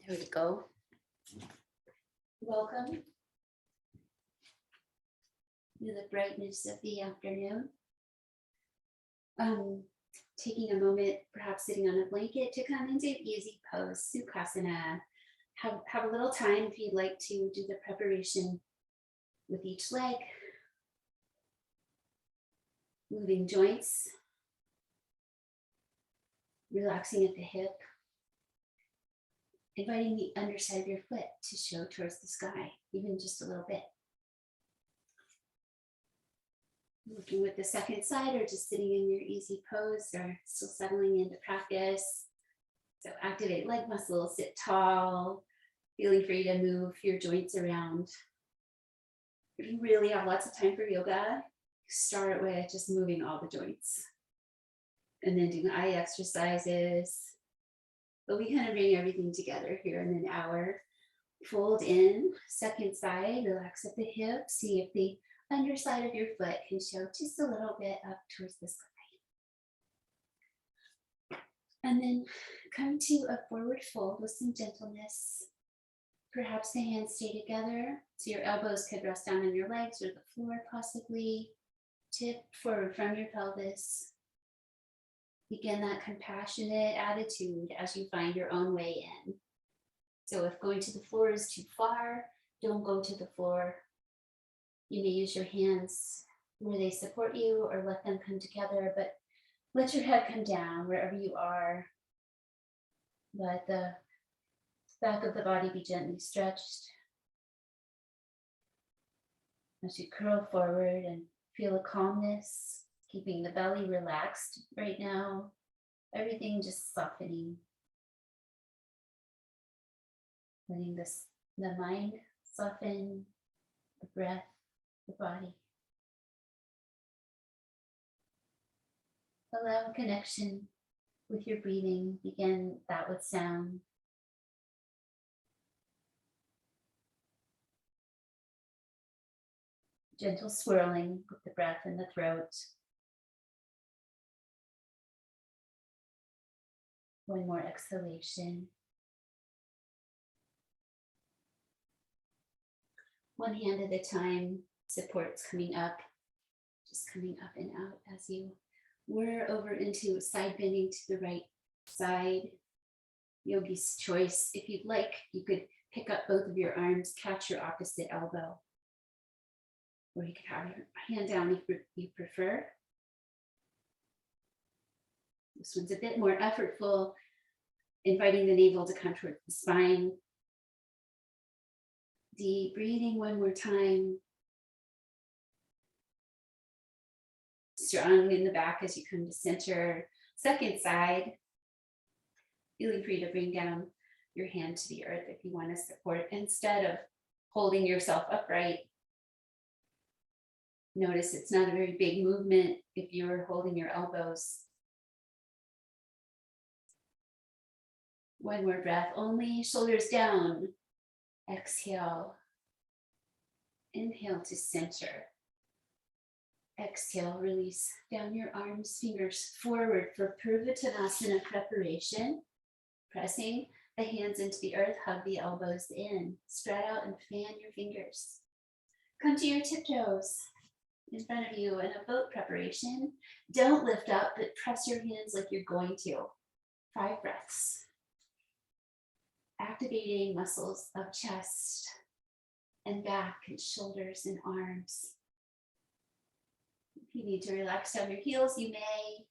There we go. Welcome to the brightness of the afternoon. Taking a moment, perhaps sitting on a blanket to come into easy pose, Sukhasana. Have a little time if you'd like to do the preparation with each leg. Moving joints, relaxing at the hip, inviting the underside of your foot to show towards the sky, even just a little bit. Working with the second side or just sitting in your easy pose or still settling into practice. So activate leg muscles, sit tall, feeling free to move your joints around. If you really have lots of time for yoga, start with just moving all the joints and then doing eye exercises. But we kind of bring everything together here in an hour. Fold in, second side, relax at the hip, see if the underside of your foot can show just a little bit up towards the sky. And then come to a forward fold with some gentleness. Perhaps the hands stay together, so your elbows could rest down on your legs or the floor possibly. Tip forward from your pelvis. Begin that compassionate attitude as you find your own way in. So if going to the floor is too far, don't go to the floor. You may use your hands where they support you or let them come together, but let your head come down wherever you are. Let the back of the body be gently stretched. As you curl forward and feel a calmness, keeping the belly relaxed right now, everything just softening. Letting the mind soften, the breath, the body. Allow connection with your breathing. Begin that with sound. Gentle swirling with the breath in the throat. One more exhalation. One hand at a time, supports coming up, just coming up and out as you whir over into side bending to the right side. Yogi's choice. If you'd like, you could pick up both of your arms, catch your opposite elbow. Or you could have your hand down if you prefer. This one's a bit more effortful, inviting the navel to come towards the spine. Deep breathing one more time. Strong in the back as you come to center. Second side. Feeling free to bring down your hand to the earth if you want to support instead of holding yourself upright. Notice it's not a very big movement if you're holding your elbows. One more breath, only shoulders down. Exhale. Inhale to center. Exhale, release down your arms, fingers forward for Purvottanasana preparation. Pressing the hands into the earth, hug the elbows in. Spread out and fan your fingers. Come to your tiptoes in front of you in a boat preparation. Don't lift up, but press your hands like you're going to. 5 breaths. Activating muscles of chest and back and shoulders and arms. If you need to relax down your heels, you may.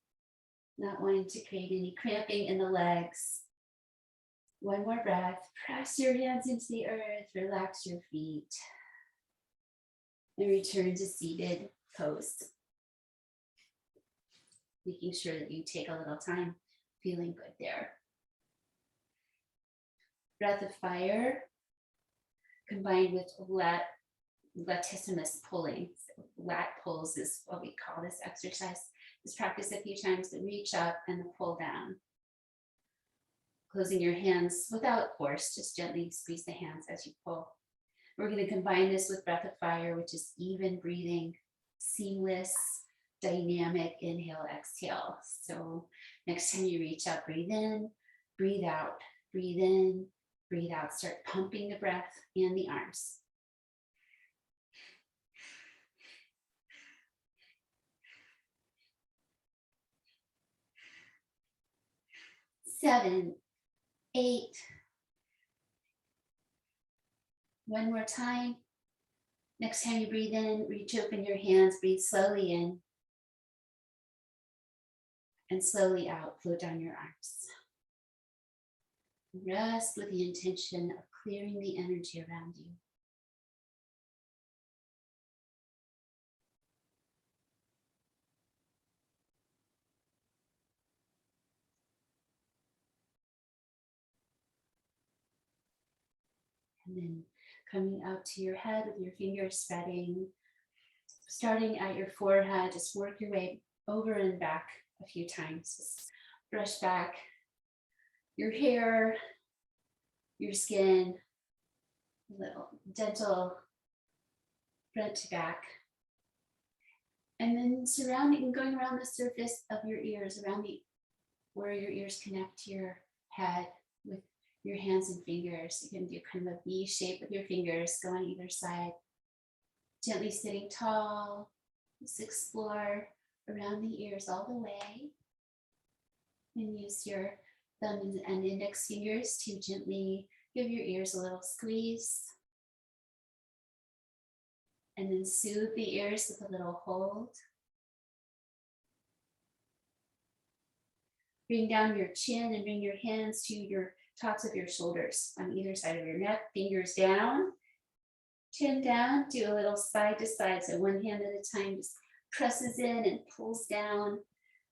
Not wanting to create any cramping in the legs. One more breath. Press your hands into the earth. Relax your feet. And return to seated pose. Making sure that you take a little time, feeling good there. Breath of fire combined with latissimus pulling. So lat pulls is what we call this exercise. Just practice a few times to reach up and pull down. Closing your hands without force, just gently squeeze the hands as you pull. We're going to combine this with breath of fire, which is even breathing, seamless, dynamic inhale, exhale. So next time you reach up, breathe in, breathe out, breathe in, Breathe out, start pumping the breath and the arms. 7, 8. One more time. Next time you breathe in, reach open your hands, breathe slowly in. And slowly out, float down your arms. Rest with the intention of clearing the energy around you. And then coming up to your head with your fingers spreading, starting at your forehead, just work your way over and back a few times. Just brush back your hair, your skin, a little gentle front to back. And then surrounding and going around the surface of your ears, around where your ears connect to your head with your hands and fingers. You can do kind of a V shape with your fingers, go on either side. Gently sitting tall, just explore around the ears all the way. And use your thumb and index fingers to gently give your ears a little squeeze. And then soothe the ears with a little hold. Bring down your chin and bring your hands to your tops of your shoulders on either side of your neck. Fingers down, chin down. Do a little side to side. So one hand at a time just presses in and pulls down.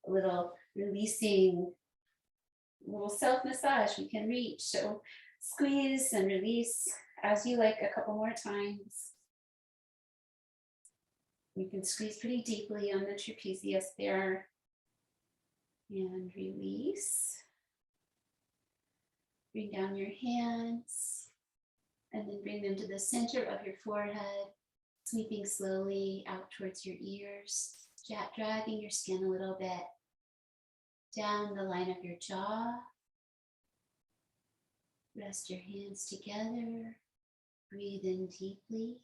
A little releasing, a little self-massage we can reach. So squeeze and release as you like, a couple more times. You can squeeze pretty deeply on the trapezius there. And release. Bring down your hands and then bring them to the center of your forehead, sweeping slowly out towards your ears, dragging your skin a little bit down the line of your jaw. Rest your hands together. Breathe in deeply.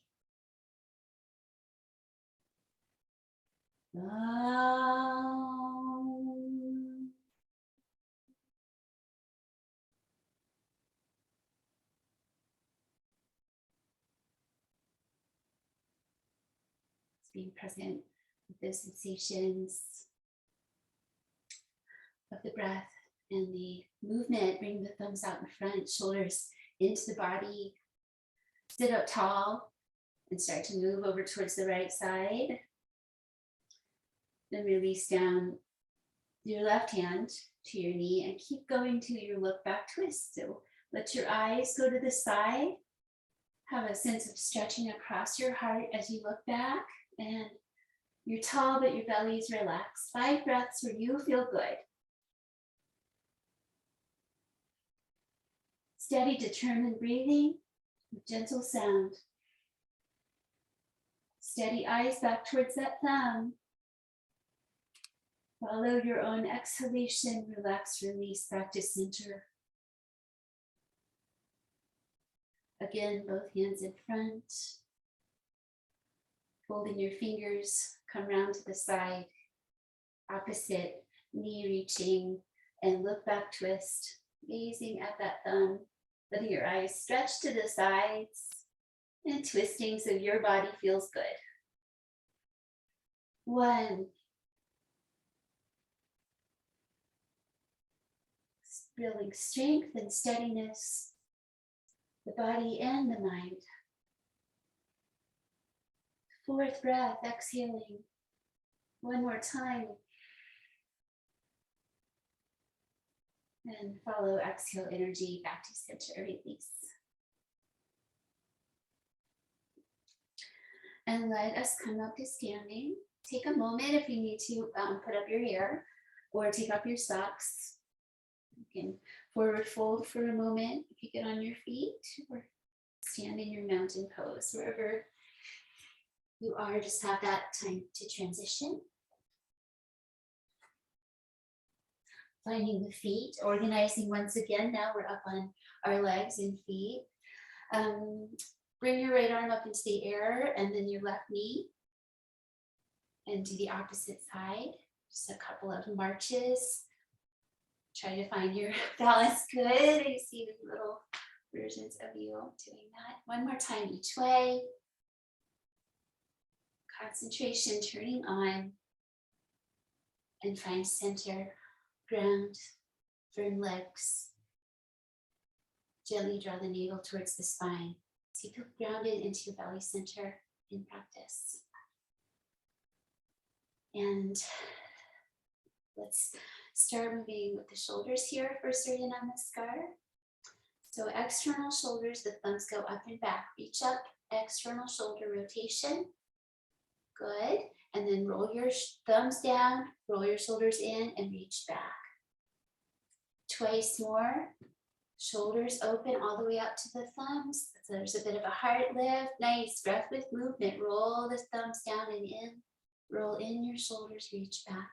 Being present with those sensations of the breath and the movement. Bring the thumbs out in front, shoulders into the body. Sit up tall and start to move over towards the right side. Then release down your left hand to your knee and keep going to your look back twist. So let your eyes go to the side. Have a sense of stretching across your heart as you look back. And you're tall, but your belly is relaxed. 5 breaths where you feel good. Steady, determined breathing with gentle sound. Steady eyes back towards that thumb. Follow your own exhalation, relax, release, back to center. Again, both hands in front. Folding your fingers, come round to the side. Opposite, knee reaching, and look back twist. Gazing at that thumb, letting your eyes stretch to the sides and twisting so your body feels good. 1. Building strength and steadiness, the body and the mind. 4th breath, exhaling. One more time. And follow exhale energy back to center, release. And let us come up to standing. Take a moment if you need to put up your hair or take off your socks. You can forward fold for a moment if you get on your feet, or stand in your mountain pose. Wherever you are, just have that time to transition. Finding the feet, organizing once again. Now we're up on our legs and feet. Bring your right arm up into the air and then your left knee. And do the opposite side. Just a couple of marches. Try to find your balance good. I see the little versions of you doing that. One more time each way. Concentration turning on. And find center, ground, firm legs. Gently draw the navel towards the spine. So you feel grounded into your belly center in practice. And let's start moving with the shoulders here for Surya Namaskar. So external shoulders, the thumbs go up and back. Reach up, external shoulder rotation. Good. And then roll your thumbs down, roll your shoulders in and reach back. Twice more. Shoulders open all the way up to the thumbs. So there's a bit of a heart lift. Nice breath with movement. Roll the thumbs down and in. Roll in your shoulders, reach back.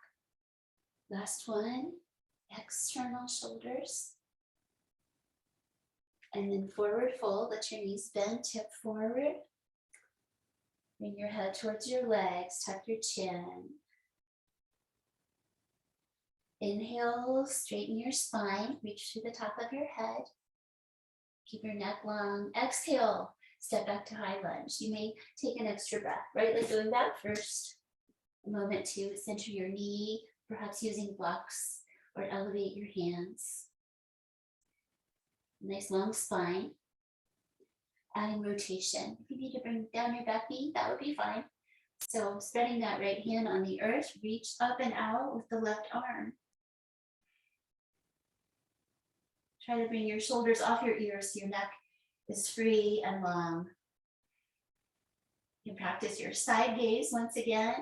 Last one. External shoulders. And then forward fold. Let your knees bend, tip forward. Bring your head towards your legs, tuck your chin. Inhale, straighten your spine, reach to the top of your head. Keep your neck long. Exhale, step back to high lunge. You may take an extra breath, right? Like doing that first. A moment to center your knee, perhaps using blocks or elevate your hands. Nice long spine. Adding rotation. If you need to bring down your back knee, that would be fine. So spreading that right hand on the earth, reach up and out with the left arm. Try to bring your shoulders off your ears so your neck is free and long. You can practice your side gaze once again.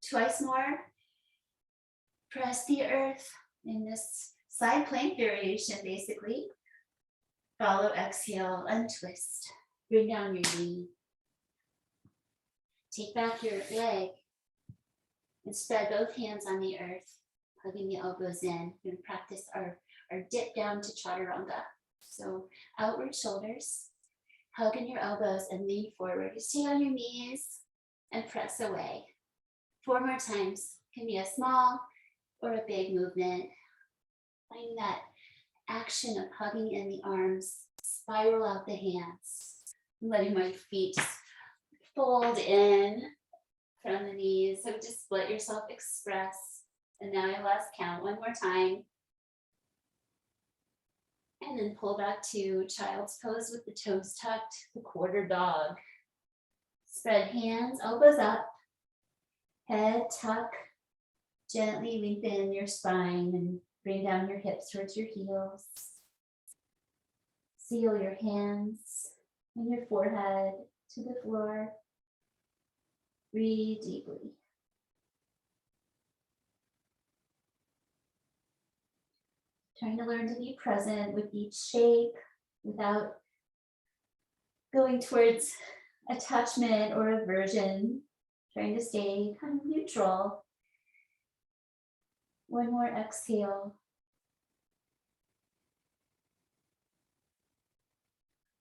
Twice more. Press the earth in this side plank variation, basically. Follow, exhale, untwist. Bring down your knee. Take back your leg and spread both hands on the earth, hugging the elbows in. We're going to practice our dip down to chaturanga. So outward shoulders, hug in your elbows and lean forward. You stay on your knees and press away. 4 more times. Can be a small or a big movement. Find that action of hugging in the arms, spiral out the hands, letting my feet fold in from the knees. So just let yourself express. And now I lost count. 1 more time. And then pull back to child's pose with the toes tucked, the quarter dog. Spread hands, elbows up, head tuck, gently lengthen your spine and bring down your hips towards your heels. Seal your hands and your forehead to the floor. Breathe deeply. Trying to learn to be present with each shape without going towards attachment or aversion. Trying to stay kind of neutral. 1 more exhale.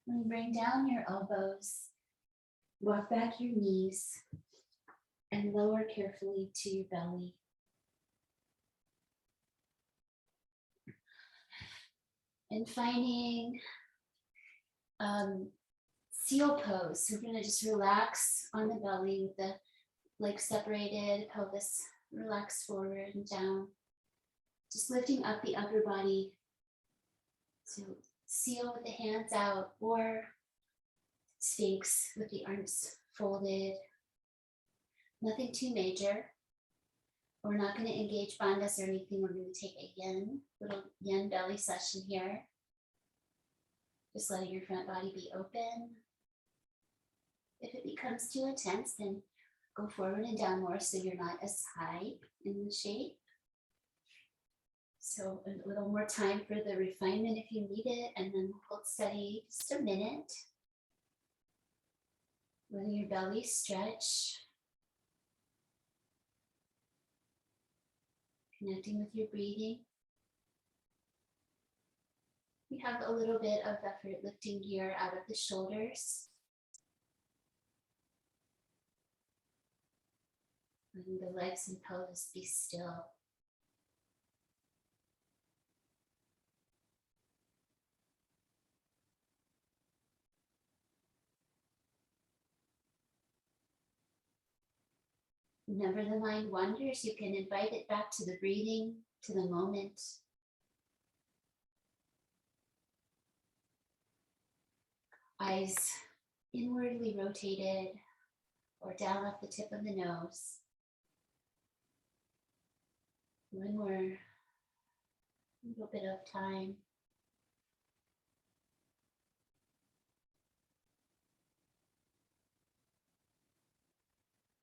And bring down your elbows. Walk back your knees and lower carefully to your belly. And finding seal pose. So we're going to just relax on the belly with the legs separated, pelvis relaxed forward and down. Just lifting up the upper body. So seal with the hands out or Sphinx with the arms folded. Nothing too major. We're not going to engage bandhas or anything. We're going to take a little yin belly session here. Just letting your front body be open. If it becomes too intense, then go forward and down more so you're not as high in the shape. So a little more time for the refinement if you need it, and then hold steady just a minute. Letting your belly stretch. Connecting with your breathing. We have a little bit of effort lifting here out of the shoulders. Letting the legs and pelvis be still. Whenever the mind wanders, you can invite it back to the breathing, to the moment. Eyes inwardly rotated or down off the tip of the nose. One more little bit of time.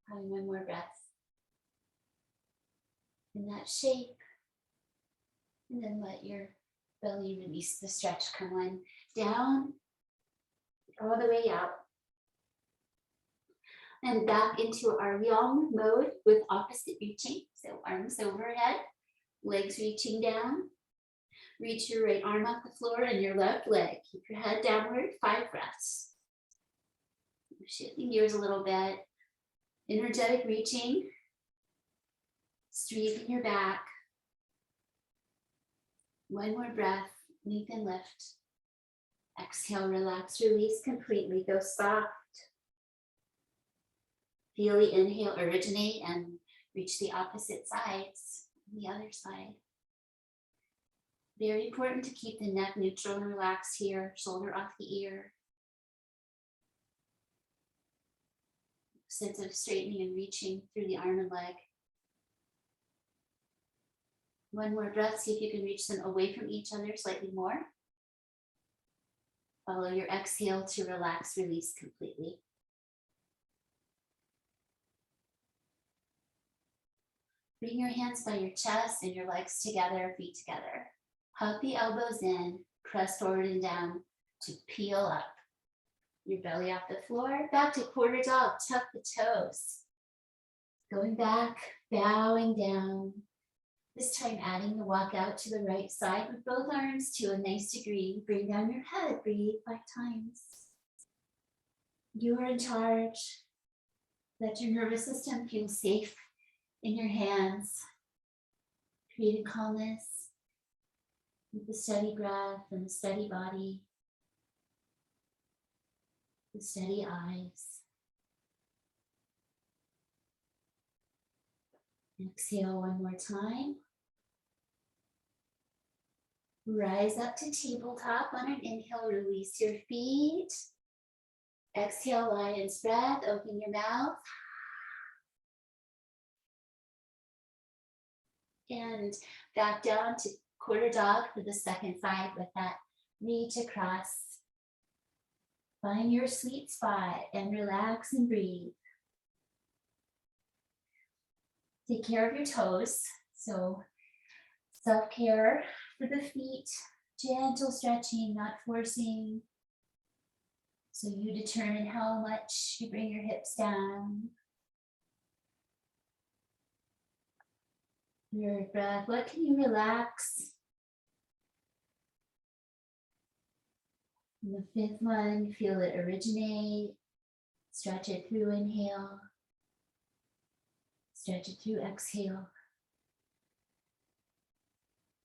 Having one more breath. In that shape. And then let your belly release the stretch. Come on down, all the way out. And back into our yang mode with opposite reaching. So arms overhead, legs reaching down. Reach your right arm off the floor and your left leg. Keep your head downward, 5 breaths. Shifting gears a little bit. Energetic reaching. Straighten your back. One more breath, lengthen, lift. Exhale, relax, release completely. Go soft. Feel the inhale originate and reach the opposite sides, the other side. Very important to keep the neck neutral and relaxed here, shoulder off the ear. Sense of straightening and reaching through the arm and leg. One more breath, see if you can reach them away from each other slightly more. Follow your exhale to relax, release completely. Bring your hands by your chest and your legs together, feet together. Hug the elbows in, press forward and down to peel up. Your belly off the floor, back to quarter dog, tuck the toes. Going back, bowing down. This time adding the walk out to the right side with both arms to a nice degree. Bring down your head, breathe 5 times. You are in charge. Let your nervous system feel safe in your hands. Creating calmness with the steady breath and the steady body. The steady eyes. Exhale one more time. Rise up to tabletop. On an inhale, release your feet. Exhale, lion's breath. Open your mouth. And back down to quarter dog for the second side with that reach across. Find your sweet spot and relax and breathe. Take care of your toes. So self-care for the feet, gentle stretching, not forcing. So you determine how much you bring your hips down. Third breath, what can you relax? And the 5th one, feel it originate. Stretch it through inhale. Stretch it through exhale.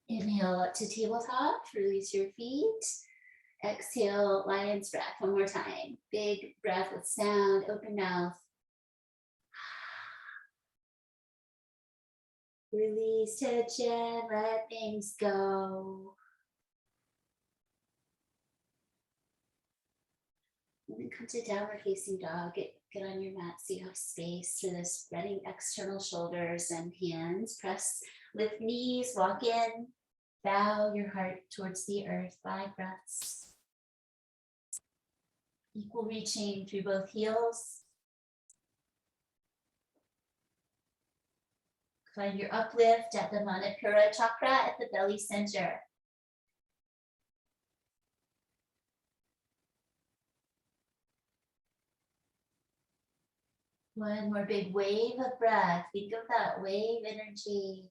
Inhale up to tabletop, release your feet. Exhale, lion's breath, one more time. Big breath with sound, open mouth. Release tension, let things go. And then come to downward facing dog. Get on your mat so you have space for the spreading external shoulders and hands. Press, lift knees, walk in. Bow your heart towards the earth. 5 breaths. Equal reaching through both heels. Find your uplift at the Manipura chakra at the belly center. One more big wave of breath. Think of that wave energy.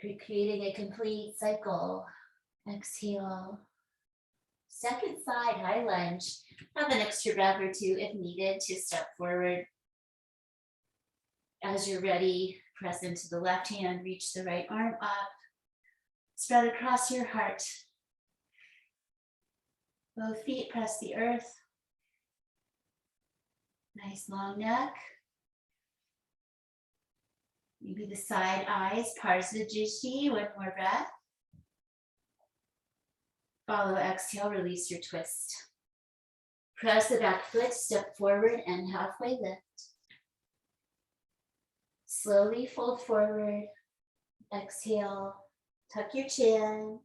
Creating a complete cycle Exhale. Second side, high lunge. Have an extra breath or two if needed to step forward. As you're ready, press into the left hand, reach the right arm up. Spread across your heart. Both feet press the earth. Nice long neck. Maybe the side eyes, Parsvajishti, one more breath. Follow exhale, release your twist. Press the back foot, step forward and halfway lift. Slowly fold forward. Exhale, tuck your chin.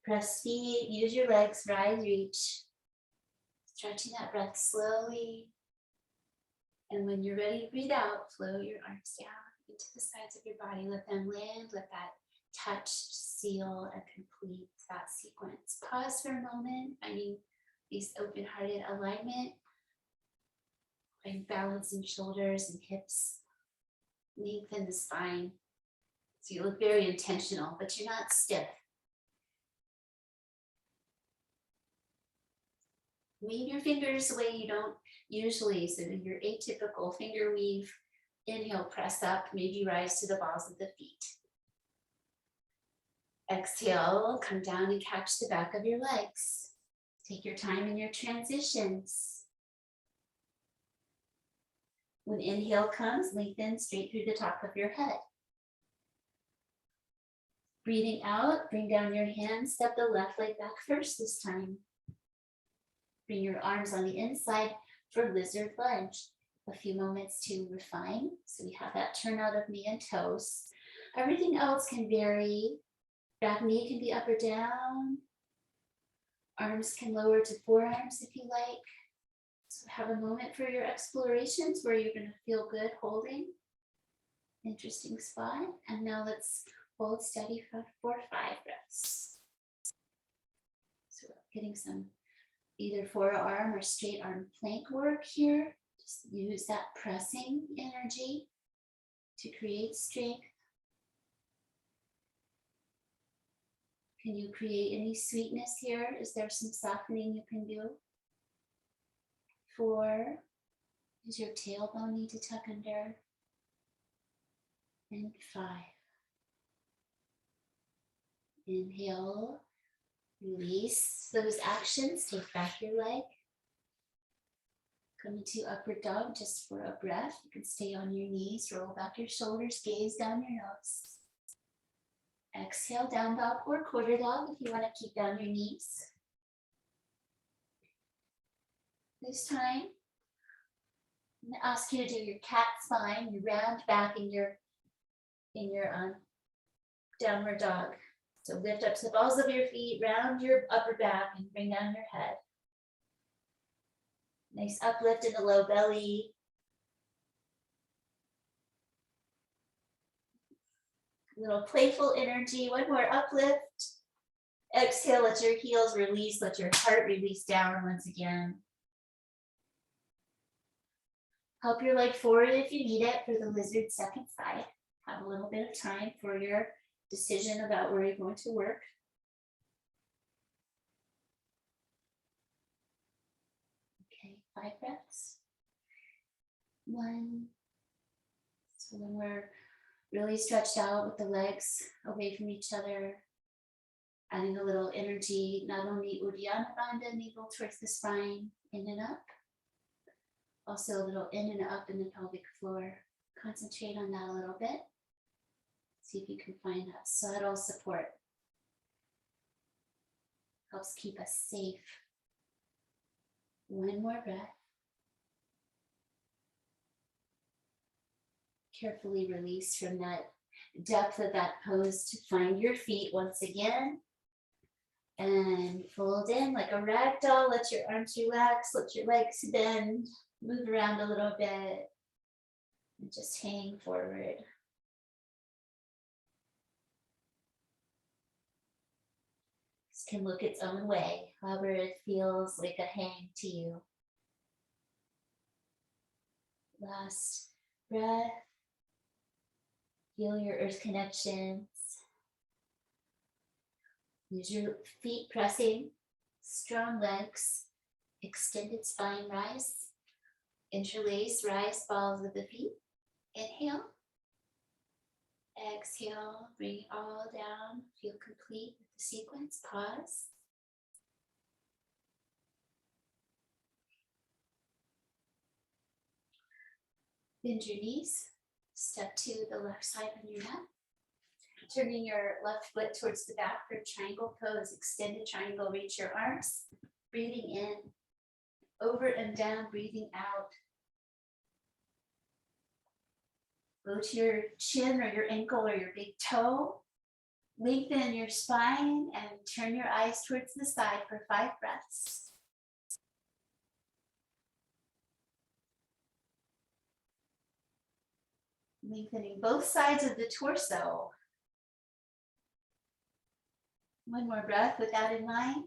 Press feet, use your legs, rise, reach. Stretching that breath slowly. And when you're ready to breathe out, flow your arms down into the sides of your body. Let them land, let that touch seal and complete that sequence. Pause for a moment, finding these open-hearted alignment. Find balance in shoulders and hips. Lengthen the spine. So you look very intentional, but you're not stiff. Weave your fingers the way you don't usually, so your atypical finger weave. Inhale, press up, maybe rise to the balls of the feet. Exhale, come down and catch the back of your legs. Take your time in your transitions. When inhale comes, lengthen straight through the top of your head. Breathing out, bring down your hands, step the left leg back first this time. Bring your arms on the inside for lizard lunge. A few moments to refine. So we have that turnout of knee and toes. Everything else can vary. Back knee can be up or down. Arms can lower to forearms if you like. So have a moment for your explorations where you're going to feel good holding. Interesting spot. And now let's hold steady for 5 breaths. So we're getting some either forearm or straight arm plank work here. Just use that pressing energy to create strength. Can you create any sweetness here? Is there some softening you can do? 4, does your tailbone need to tuck under? And 5. Inhale, release those actions, take back your leg. Come into upward dog just for a breath. You can stay on your knees, roll back your shoulders, gaze down your nose. Exhale, down dog or quarter dog if you want to keep down your knees. This time, I'm going to ask you to do your cat spine, your round back in your downward dog. So lift up to the balls of your feet, round your upper back and bring down your head. Nice uplift in the low belly. A little playful energy. One more uplift. Exhale, let your heels release. Let your heart release down once again. Help your leg forward if you need it for the lizard second side. Have a little bit of time for your decision about where you're going to work. Okay, 5 breaths. 1. So when we're really stretched out with the legs away from each other, adding a little energy, not only Uddiyana Bandha, navel towards the spine, in and up, also a little in and up in the pelvic floor. Concentrate on that a little bit. See if you can find that subtle support. Helps keep us safe. 1 more breath. Carefully release from that depth of that pose to find your feet once again. And fold in like a rag doll. Let your arms relax, let your legs bend, move around a little bit, and just hang forward. This can look its own way, however it feels like a hang to you. Last breath. Feel your earth connections. Use your feet pressing, strong legs, extended spine rise, interlace, rise, balls of the feet. Inhale. Exhale, bring it all down. Feel complete with the sequence. Pause. Bend your knees. Step to the left side on your mat. Turning your left foot towards the back for triangle pose. Extended triangle, reach your arms. Breathing in, over and down, breathing out. Go to your chin or your ankle or your big toe. Lengthen your spine and turn your eyes towards the side for 5 breaths. Lengthening both sides of the torso. One more breath with that in mind.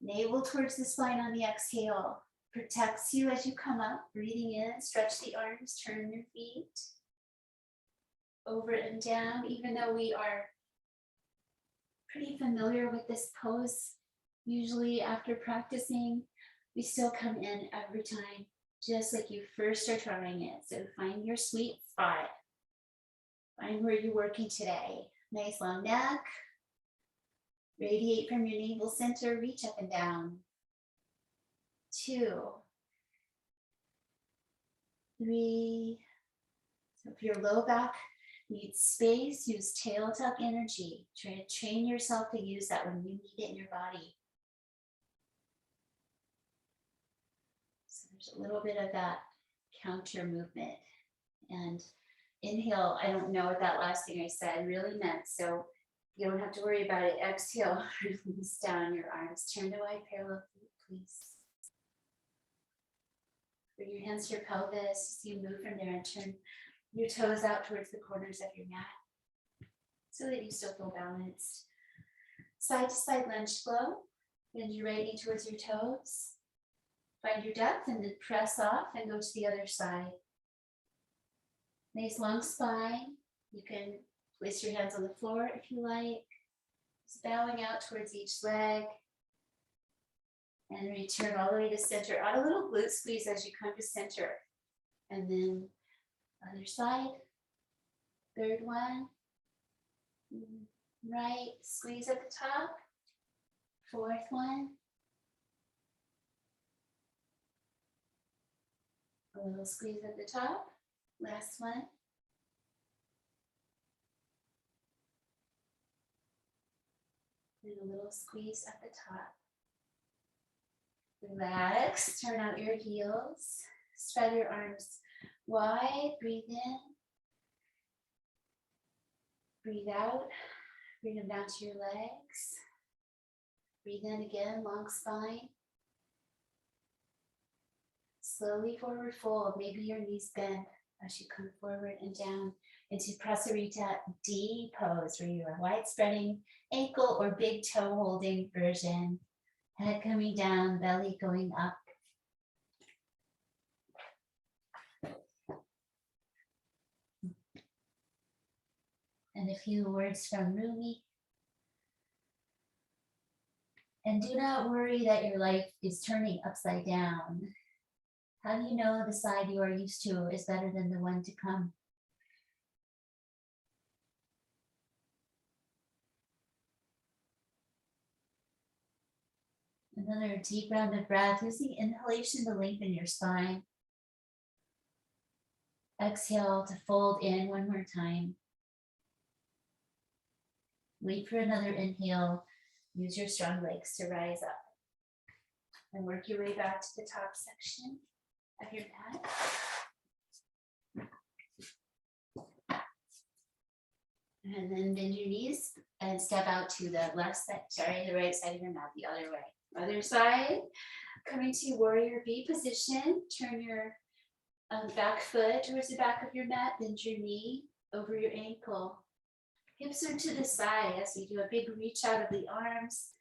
Navel towards the spine on the exhale. Protects you as you come up. Breathing in, stretch the arms, turn your feet. Over and down, even though we are pretty familiar with this pose, usually after practicing, we still come in every time, just like you first are trying it. So find your sweet spot. Find where you're working today. Nice long neck. Radiate from your navel center, reach up and down. 2, 3. So if your low back needs space, use tail tuck energy. Try to train yourself to use that when you need it in your body. So there's a little bit of that counter movement. And inhale, I don't know what that last thing I said really meant, so you don't have to worry about it. Exhale, release down your arms. Turn to wide parallel feet, please. Bring your hands to your pelvis. So you move from there and turn your toes out towards the corners of your mat so that you still feel balanced. Side to side lunge flow. Bend your right knee towards your toes. Find your depth and then press off and go to the other side. Nice long spine. You can place your hands on the floor if you like. Just bowing out towards each leg. And return all the way to center. Add a little glute squeeze as you come to center. And then other side. 3rd one. Right, squeeze at the top. 4th one. A little squeeze at the top. Last one. And a little squeeze at the top. Relax, turn out your heels. Spread your arms wide, breathe in. Breathe out, bring them down to your legs. Breathe in again, long spine. Slowly forward fold, maybe your knees bend as you come forward and down into Prasarita D pose, where you are wide spreading ankle or big toe holding version. Head coming down, belly going up. And a few words from Rumi. And do not worry that your life is turning upside down. How do you know the side you are used to is better than the one to come? Another deep round of breath, using inhalation to lengthen your spine. Exhale to fold in one more time. Wait for another inhale. Use your strong legs to rise up. And work your way back to the top section of your mat. And then bend your knees and step out to the left side, the right side of your mat, the other way. Other side, coming to warrior B position. Turn your back foot towards the back of your mat, bend your knee over your ankle. Hips are to the side as we do a big reach out of the arms,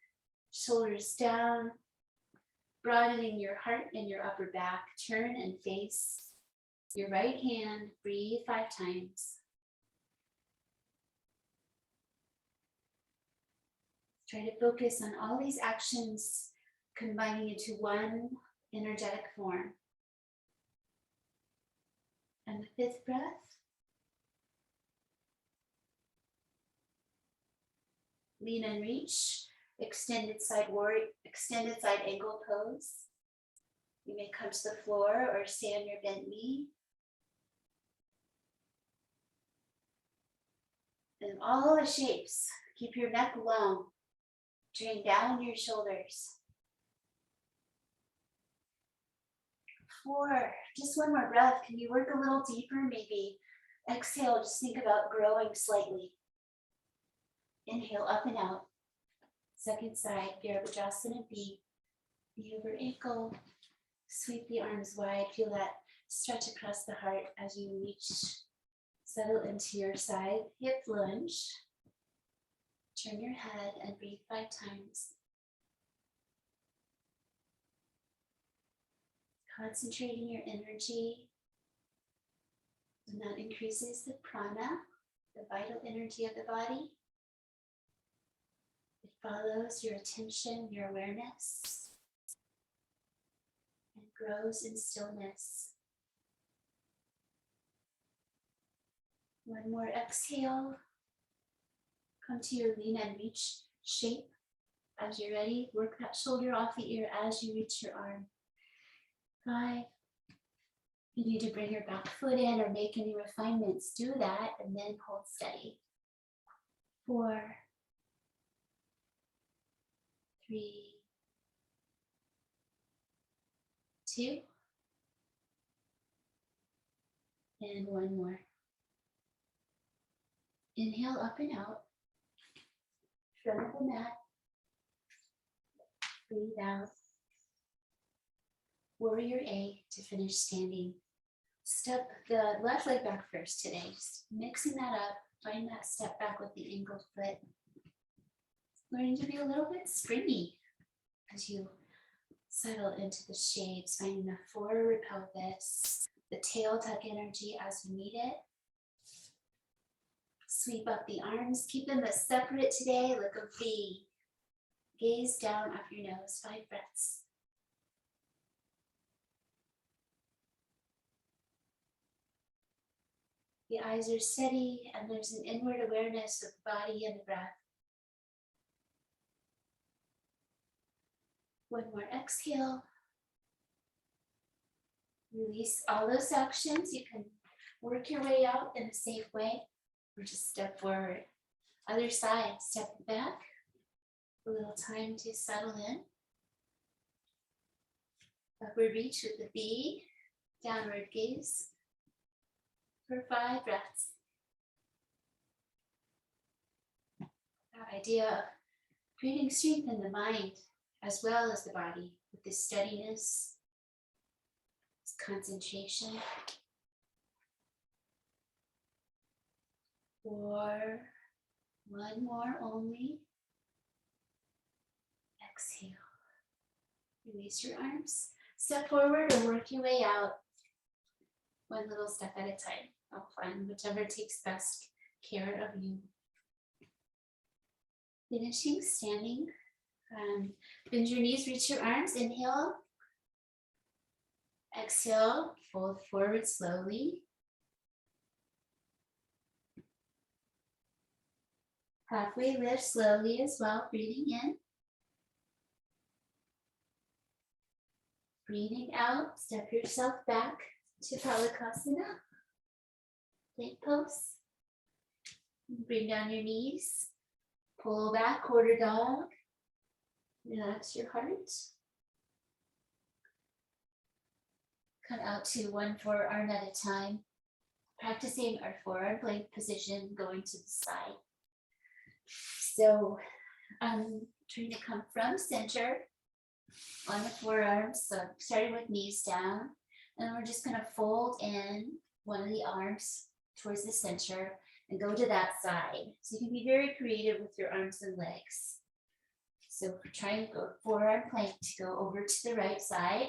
shoulders down, broadening your heart and your upper back. Turn and face your right hand. Breathe 5 times. Try to focus on all these actions combining into one energetic form. And the fifth breath, lean and reach, extended side angle pose. You may come to the floor or stay on your bent knee. And all the shapes, keep your neck long, drain down your shoulders. 4, just one more breath. Can you work a little deeper? Maybe exhale, just think about growing slightly. Inhale, up and out. Second side, Virabhadrasana B. Knee over ankle. Sweep the arms wide. Feel that stretch across the heart as you reach. Settle into your side hip lunge. Turn your head and breathe 5 times. Concentrating your energy, and that increases the prana, the vital energy of the body. It follows your attention, your awareness, and grows in stillness. One more exhale. Come to your lean and reach shape. As you're ready, work that shoulder off the ear as you reach your arm. 5. You need to bring your back foot in or make any refinements. Do that and then hold steady. 4, 3, 2, and one more. Inhale up and out. Front of the mat. Breathe out. Warrior A to finish standing. Step the left leg back first today. Just mixing that up. Find that step back with the angled foot. Learning to be a little bit springy as you settle into the shades. Finding the forward pelvis, the tail tuck energy as you need it. Sweep up the arms. Keep them as separate today, like a V. Gaze down off your nose. 5 breaths. The eyes are steady and there's an inward awareness of the body and the breath. One more exhale. Release all those actions. You can work your way out in a safe way or just step forward. Other side, step back. A little time to settle in. Upward reach with the V. Downward gaze. For 5 breaths. That idea of creating strength in the mind as well as the body with this steadiness, this concentration. 4, one more only. Exhale. Release your arms. Step forward or work your way out. One little step at a time. I'll find whichever takes best care of you. Finishing standing. Bend your knees, reach your arms. Inhale. Exhale. Fold forward slowly. Halfway lift slowly as well. Breathing in. Breathing out. Step yourself back to Palakasana. Plank pose. Bring down your knees. Pull back, quarter dog. Relax your heart. Come out to one forearm at a time. Practicing our forearm plank position, going to the side. So I'm trying to come from center on the forearms. So starting with knees down. And we're just going to fold in one of the arms towards the center and go to that side. So you can be very creative with your arms and legs. So try and go forearm plank to go over to the right side.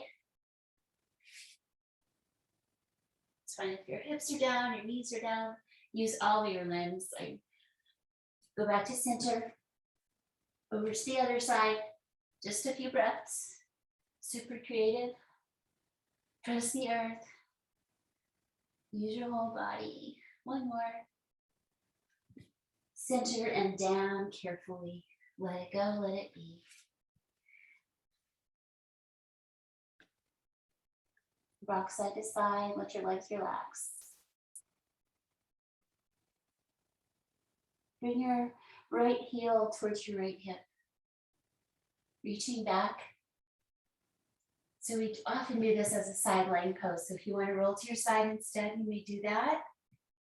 It's fine if your hips are down, your knees are down. Use all of your limbs. Like go back to center. Over to the other side, just a few breaths. Super creative. Trust the earth. Use your whole body. One more. Center and down carefully. Let it go, let it be. Rock side to side, let your legs relax. Bring your right heel towards your right hip. Reaching back. So we often do this as a sideline pose. So if you want to roll to your side instead, you may do that.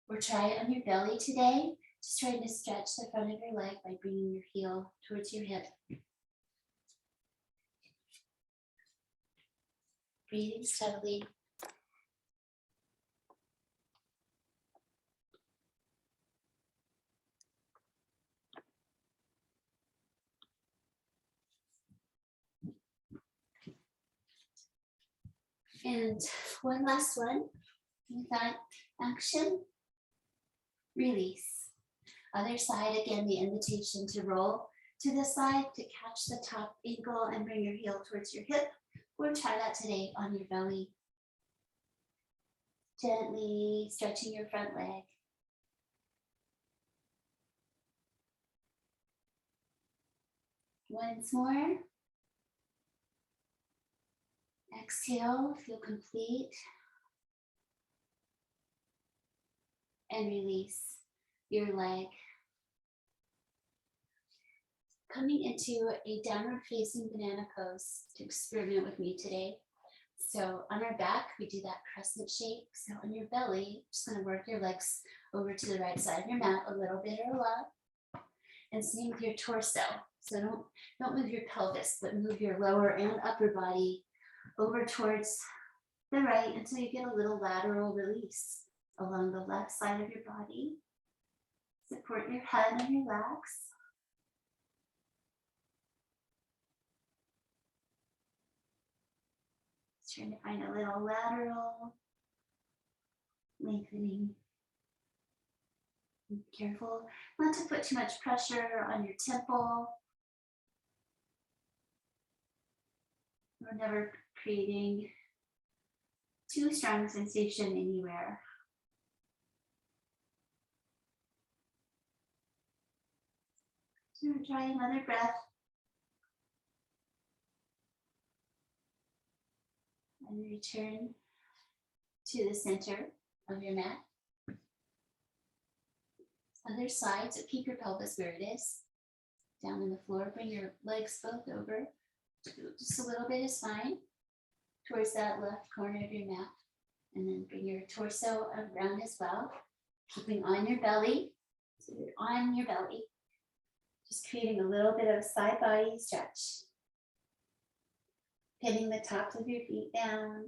Or try it on your belly today. Just trying to stretch the front of your leg by bringing your heel towards your hip. Breathing steadily. And one last one. With that action, release. Other side, again, the invitation to roll to the side to catch the top ankle and bring your heel towards your hip. Or try that today on your belly. Gently stretching your front leg. Once more. Exhale, feel complete. And release your leg. Coming into a downward facing banana pose to experiment with me today. So on our back, we do that crescent shape. So on your belly, just gonna work your legs over to the right side of your mat a little bit or a lot. And same with your torso. So don't move your pelvis, but move your lower and upper body over towards the right until you get a little lateral release along the left side of your body. Support your head and relax. Trying to find a little lateral lengthening. Be careful not to put too much pressure on your temple. We're never creating too strong a sensation anywhere. So try another breath. And return to the center of your mat. Other side, so keep your pelvis where it is. Down on the floor, bring your legs both over. Just a little bit is fine. Towards that left corner of your mat. And then bring your torso around as well. Keeping on your belly. So you're on your belly. Just creating a little bit of side body stretch. Pinning the tops of your feet down.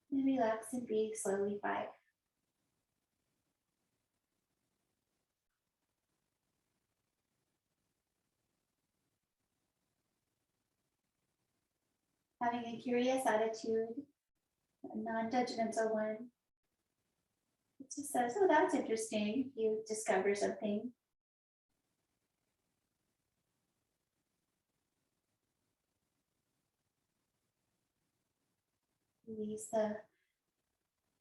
And relax and breathe slowly 5. Having a curious attitude, a non-judgmental one. It just says, oh, that's interesting. You discover something. Release the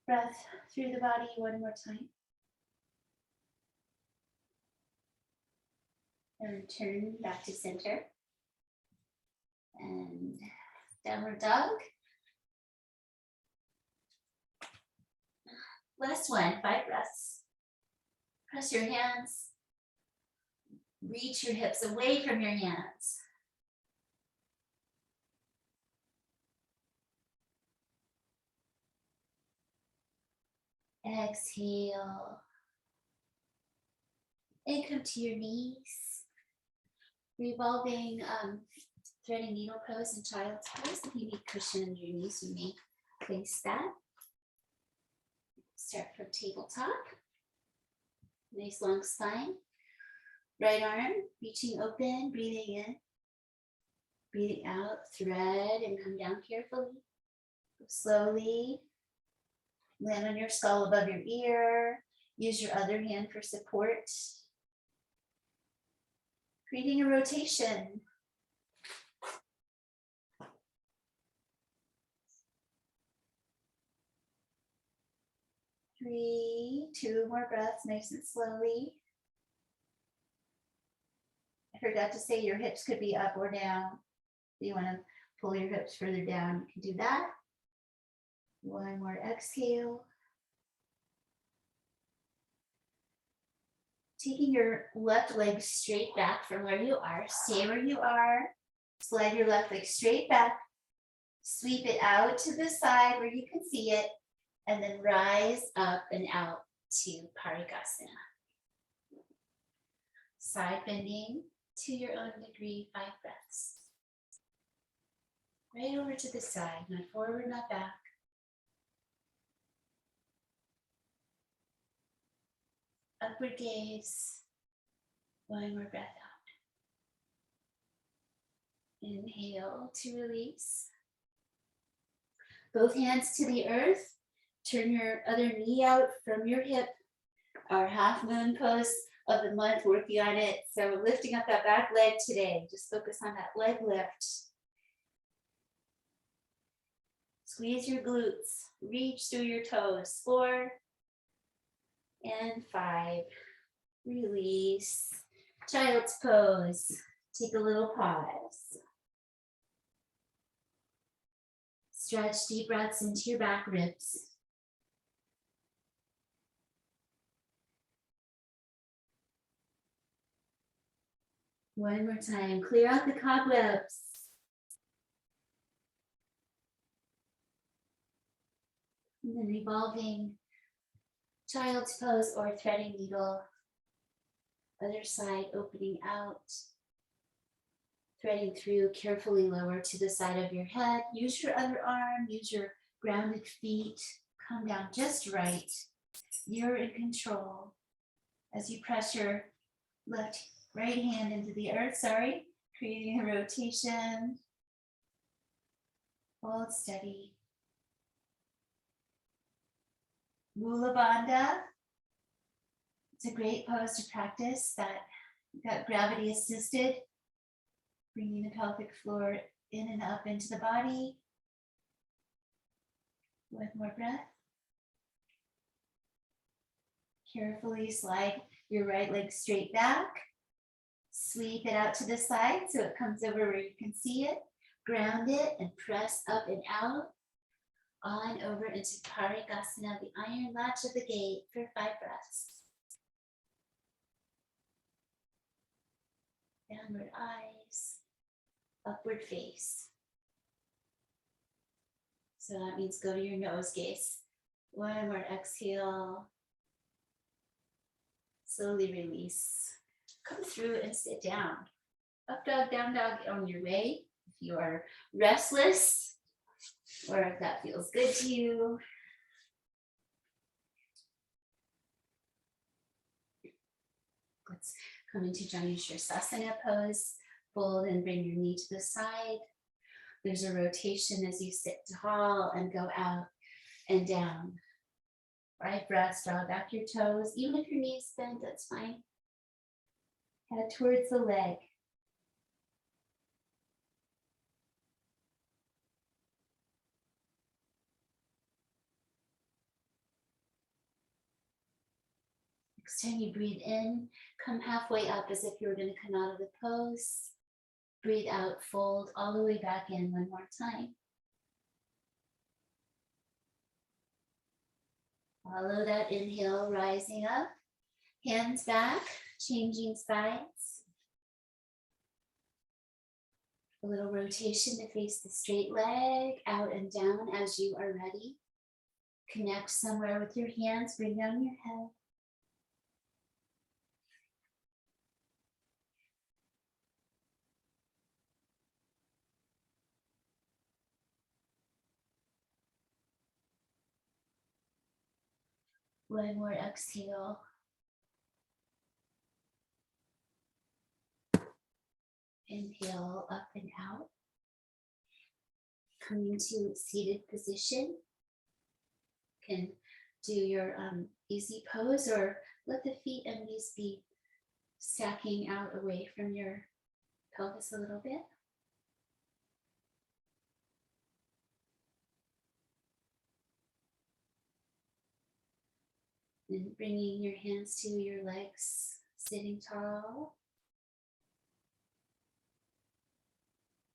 breath through the body one more time. And return back to center. And downward dog. Last one, 5 breaths. Press your hands. Reach your hips away from your hands. Exhale. And come to your knees. Revolving threading needle pose and child's pose. If you need cushion under your knees, you may place that. Start from tabletop. Nice long spine. Right arm reaching open, breathing in. Breathing out, thread and come down carefully. Go slowly. Land on your skull above your ear. Use your other hand for support. Creating a rotation. 3, 2 more breaths, nice and slowly. I forgot to say your hips could be up or down. If you want to pull your hips further down, you can do that. 1 more exhale. Taking your left leg straight back from where you are. Stay where you are. Slide your left leg straight back. Sweep it out to the side where you can see it. And then rise up and out to Parigasana. Side bending to your own degree, 5 breaths. Right over to the side, not forward, not back. Upward gaze. 1 more breath out. Inhale to release. Both hands to the earth. Turn your other knee out from your hip. Our half moon pose of the month, working on it. So we're lifting up that back leg today. Just focus on that leg lift. Squeeze your glutes. Reach through your toes. 4 and 5. Release. Child's pose. Take a little pause. Stretch deep breaths into your back ribs. One more time. Clear out the cobwebs. And then revolving child's pose or threading needle. Other side opening out. Threading through, carefully lower to the side of your head. Use your other arm, use your grounded feet. Come down just right. You're in control. As you press your right hand into the earth, creating a rotation. Hold steady. Mula Bandha. It's a great pose to practice that got gravity assisted. Bringing the pelvic floor in and up into the body. 1 more breath. Carefully slide your right leg straight back. Sweep it out to the side so it comes over where you can see it. Ground it and press up and out. On over into Parigasana, the iron latch of the gate, for 5 breaths. Downward eyes. Upward face. So that means go to your nose gaze. 1 more exhale. Slowly release. Come through and sit down. Up dog, down dog on your way. If you are restless or if that feels good to you. Let's come into Janushirasana pose. Fold and bring your knee to the side. There's a rotation as you sit tall and go out and down. 5 breaths, draw back your toes. Even if your knee's bent, that's fine. Head towards the leg. Next time you breathe in, come halfway up as if you were going to come out of the pose. Breathe out, fold all the way back in 1 more time. Follow that inhale, rising up. Hands back, changing sides. A little rotation to face the straight leg, out and down as you are ready. Connect somewhere with your hands, bring down your head. One more exhale. Inhale up and out. Coming to seated position. You can do your easy pose or let the feet and knees be Stacking out away from your pelvis a little bit. And bringing your hands to your legs, sitting tall.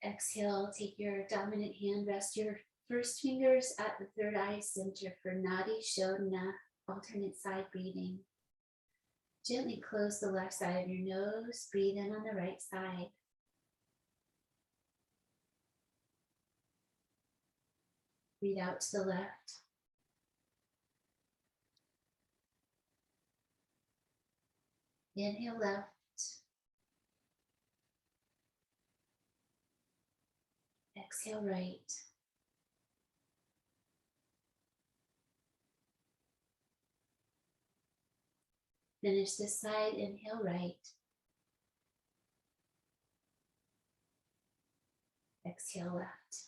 Exhale, take your dominant hand, rest your first fingers at the third eye center for Nadi Shodhana, alternate side breathing. Gently close the left side of your nose, breathe in on the right side. Breathe out to the left. Inhale left. Exhale right. Finish this side, inhale right. Exhale left.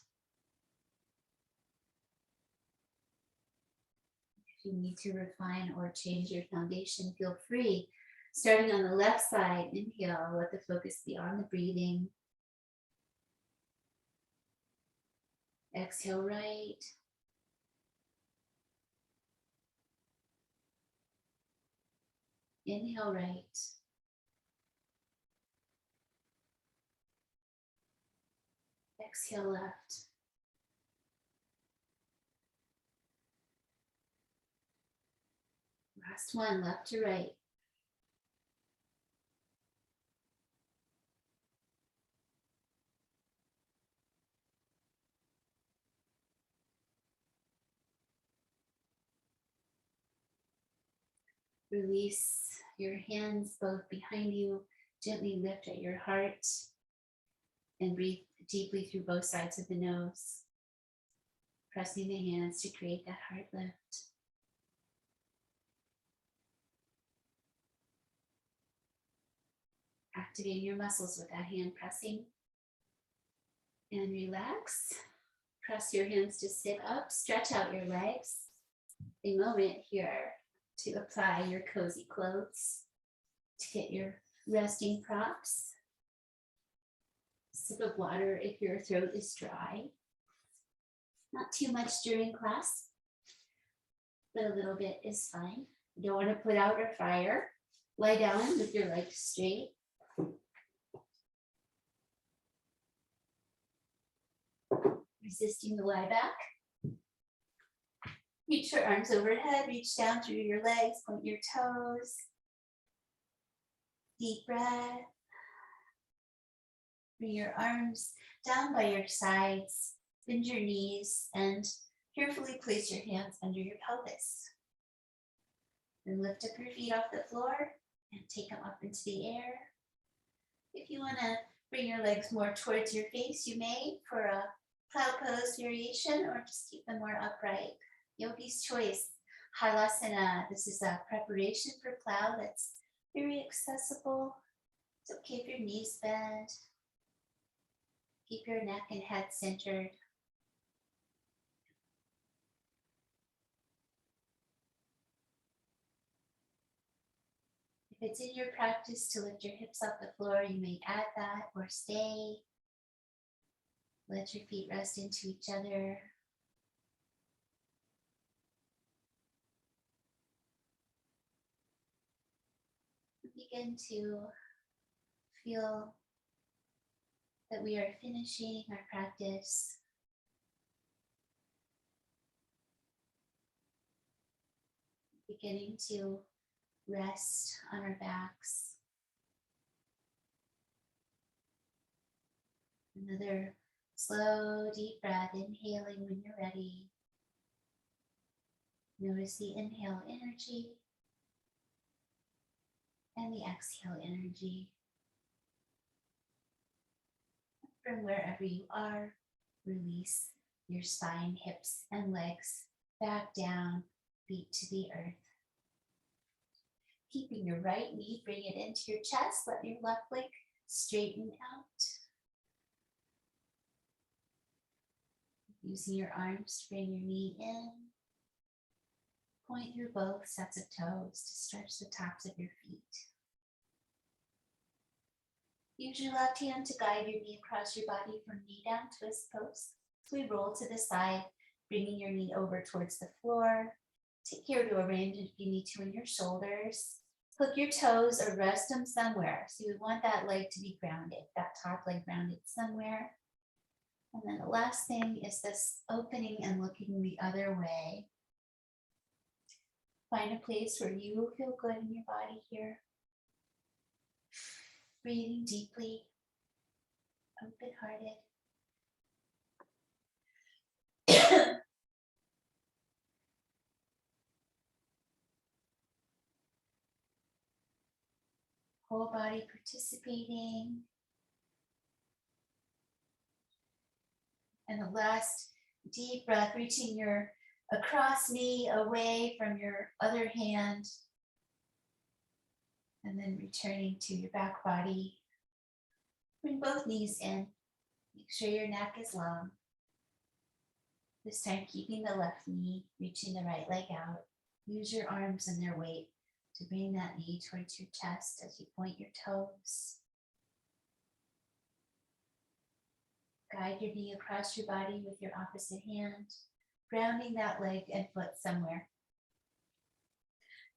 If you need to refine or change your foundation, feel free. Starting on the left side, inhale, let the focus be on the breathing. Exhale right. Inhale right. Exhale left. Last one, left to right. Release your hands both behind you. Gently lift at your heart and breathe deeply through both sides of the nose. Pressing the hands to create that heart lift. Activating your muscles with that hand pressing. And relax. Press your hands to sit up. Stretch out your legs. A moment here to apply your cozy clothes, to get your resting props. Sip of water if your throat is dry. Not too much during class, but a little bit is fine. You don't want to put out a fire. Lie down with your legs straight. Resisting the lie back. Reach your arms overhead, reach down through your legs, point your toes. Deep breath. Bring your arms down by your sides, bend your knees, and carefully place your hands under your pelvis. Then lift up your feet off the floor and take them up into the air. If you want to bring your legs more towards your face, you may for a cloud pose variation, or just keep them more upright. Yogi's choice. Halasana. This is a preparation for cloud that's very accessible. It's okay if your knees bend. Keep your neck and head centered. If it's in your practice to lift your hips off the floor, you may add that or stay. Let your feet rest into each other. Begin to feel that we are finishing our practice. Beginning to rest on our backs. Another slow, deep breath, inhaling when you're ready. Notice the inhale energy and the exhale energy. From wherever you are, release your spine, hips, and legs back down, feet to the earth. Keeping your right knee, bring it into your chest, let your left leg straighten out. Using your arms to bring your knee in. Point through both sets of toes to stretch the tops of your feet. Use your left hand to guide your knee across your body from knee down twist pose. So we roll to the side, bringing your knee over towards the floor. Take care to arrange if you need to in your shoulders. Hook your toes or rest them somewhere. So we want that leg to be grounded, that top leg grounded somewhere. And then the last thing is this opening and looking the other way. Find a place where you will feel good in your body here. Breathing deeply, open-hearted. Whole body participating. And the last deep breath, reaching your across knee away from your other hand. And then returning to your back body. Bring both knees in. Make sure your neck is long. This time keeping the left knee, reaching the right leg out. Use your arms and their weight to bring that knee towards your chest as you point your toes. Guide your knee across your body with your opposite hand, grounding that leg and foot somewhere.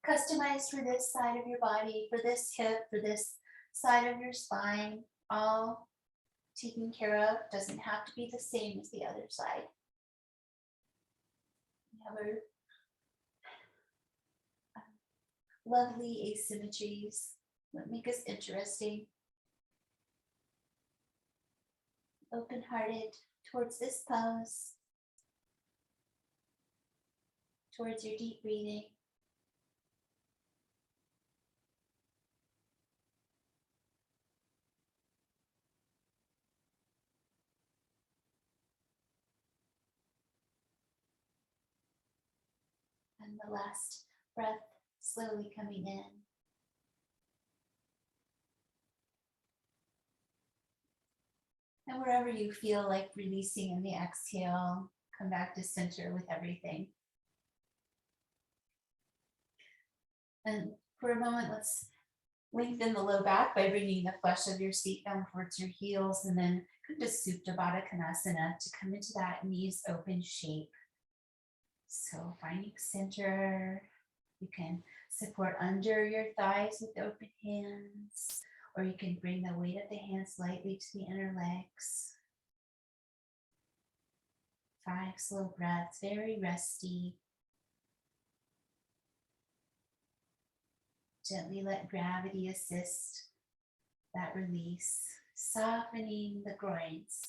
Customized for this side of your body, for this hip, for this side of your spine, all taken care of. Doesn't have to be the same as the other side. We have our lovely asymmetries that make us interesting. Open-hearted towards this pose, towards your deep breathing. And the last breath slowly coming in. And wherever you feel like releasing in the exhale, come back to center with everything. And for a moment, let's lengthen the low back by bringing the flesh of your seat down towards your heels, and then come to Supta Baddha Konasana to come into that knees open shape. So finding center, you can support under your thighs with open hands, or you can bring the weight of the hands lightly to the inner legs. 5 slow breaths, very resty. Gently let gravity assist that release, softening the groins.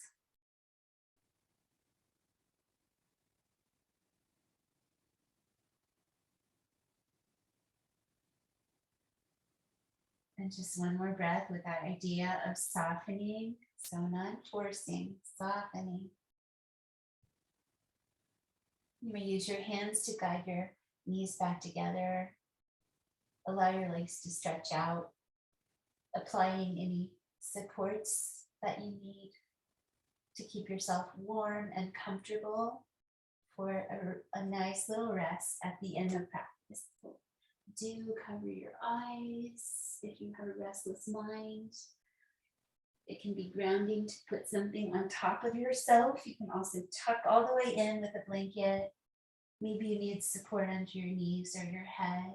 And just one more breath with that idea of softening, so not forcing, softening. You may use your hands to guide your knees back together. Allow your legs to stretch out, applying any supports that you need to keep yourself warm and comfortable for a nice little rest at the end of practice. Do cover your eyes if you have a restless mind. It can be grounding to put something on top of yourself. You can also tuck all the way in with a blanket. Maybe you need support under your knees or your head.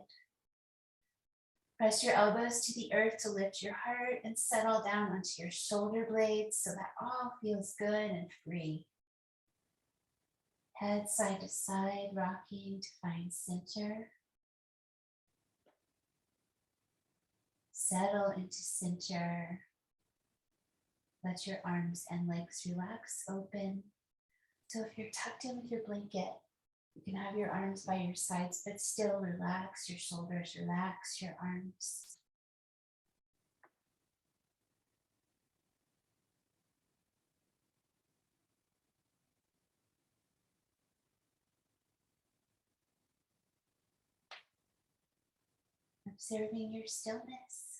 Press your elbows to the earth to lift your heart and settle down onto your shoulder blades so that all feels good and free. Head side to side, rocking to find center. Settle into center. Let your arms and legs relax, open. So if you're tucked in with your blanket, you can have your arms by your sides, but still relax your shoulders, relax your arms. Observing your stillness.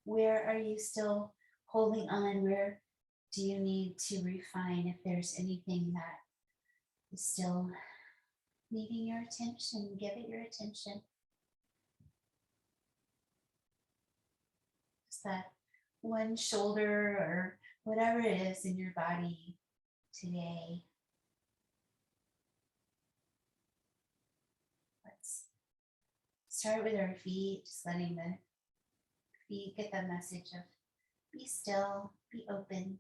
Where are you still holding on? Where do you need to refine if there's anything that is still needing your attention? Give it your attention. It's that one shoulder or whatever it is in your body today. Let's start with our feet, just letting the feet get the message of be still, be open.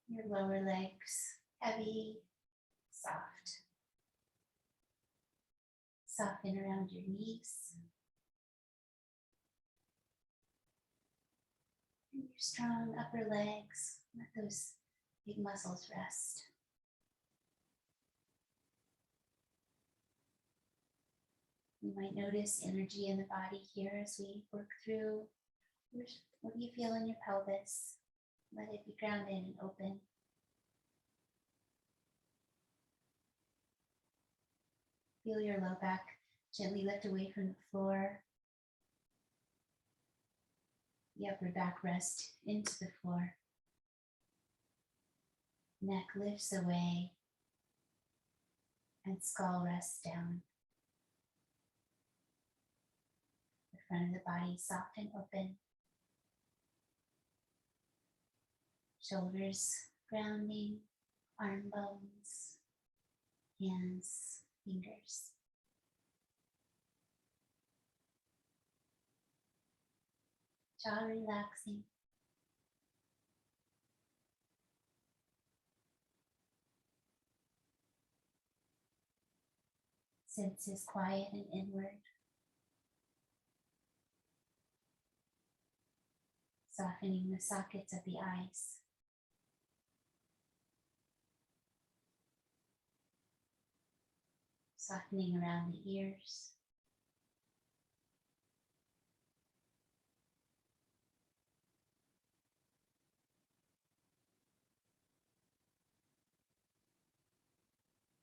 Your lower legs heavy, soft. Soften around your knees. And your strong upper legs, let those big muscles rest. You might notice energy in the body here as we work through. What do you feel in your pelvis? Let it be grounded and open. Feel your low back gently lift away from the floor. The upper back rest into the floor. Neck lifts away and skull rests down. The front of the body soft and open. Shoulders grounding, arm bones, hands, fingers. Jaw relaxing. Senses quiet and inward. Softening the sockets of the eyes. Softening around the ears.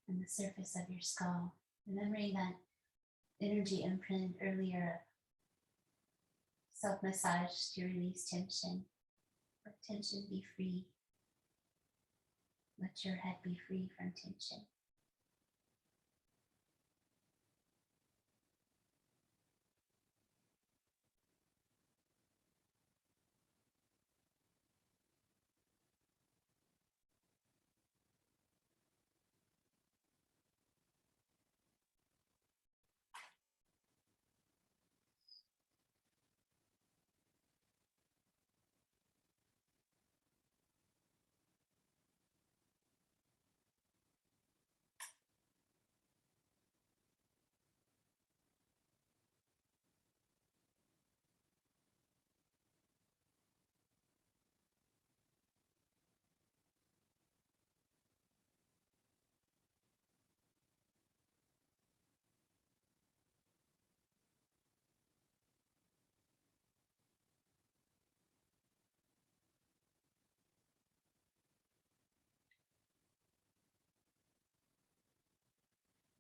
And the surface of your skull. Remembering that energy imprint earlier of self-massage to release tension. Let tension be free. Let your head be free from tension.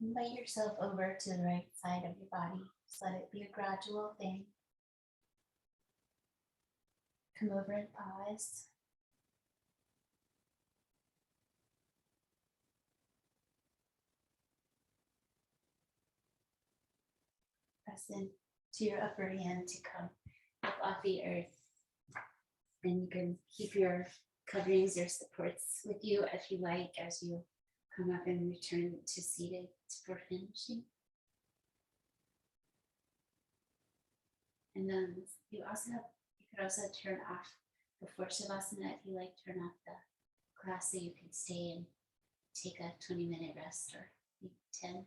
Invite yourself over to the right side of your body. Just let it be a gradual thing. Come over and pause. Press in to your upper hand to come up off the earth. And you can keep your coverings, your supports with you if you like as you come up and return to seated for finishing. And then you could also turn off before Shavasana if you like, turn off the class so you can stay and take a 20-minute rest or 10.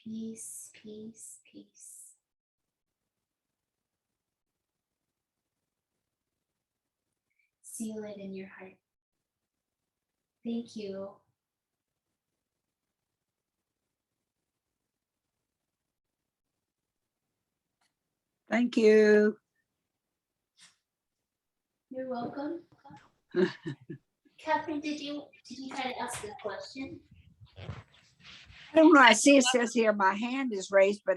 Peace, peace, peace. Seal it in your heart. Thank you. Thank you. You're welcome. Catherine, did you try to ask a question? I don't know. I see it says here my hand is raised, but